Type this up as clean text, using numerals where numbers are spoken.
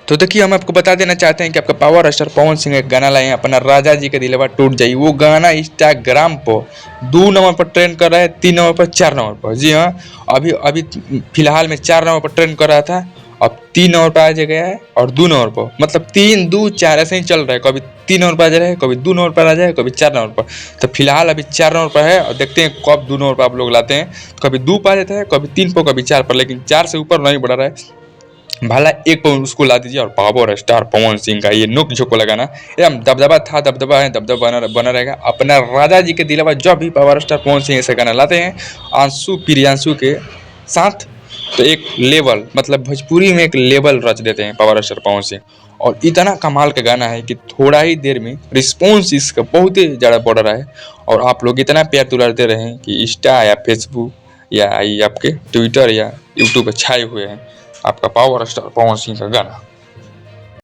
तो देखिए, हम आपको बता देना चाहते हैं कि आपका पावर स्टार पवन सिंह एक गाना लाए हैं, अपना राजा जी का दिलवा टूट जाई। वो गाना इंस्टाग्राम पर 2 नंबर पर ट्रेंड कर रहा है, 3 नंबर पर, 4 नंबर पर। जी हाँ, अभी अभी फिलहाल में 4 नंबर पर ट्रेंड कर रहा था, अब 3 नंबर पर आ गया है और 2 नंबर पर, मतलब 3 2 4 ऐसे ही चल रहा है। कभी 3 नंबर पर आ जा रहा है, कभी 2 नंबर पर आ जाए, कभी 4 नंबर पर। तो फिलहाल अभी 4 नंबर पर है और देखते हैं कब 2 नंबर पर आप लोग लाते हैं। कभी 2 पर आ जाता है, कभी 3 पर, कभी 4 पर, लेकिन 4 से ऊपर नहीं बढ़ रहा है। भला एक पर उसको ला दीजिए और पावर स्टार पवन सिंह का ये नोक झोंक लगाना एकदम दबदबा था, दबदबा है, दबदबा बना रहेगा। अपना राजा जी के दिलवा जब भी पावर स्टार पवन सिंह ऐसे गाना लाते हैं आंसू प्रियांशु के साथ, तो एक लेवल, मतलब भोजपुरी में एक लेवल रच देते हैं पावर स्टार पवन सिंह। और इतना कमाल का गाना है कि थोड़ा ही देर में रिस्पॉन्स इसका बहुत ही ज़्यादा बढ़ रहा है। और आप लोग इतना प्यार दुलार दे रहे हैं कि इंस्टा या फेसबुक या ये आपके ट्विटर या यूट्यूब पर छाए हुए हैं आपका पावर स्टार पवन सिंह का गाना।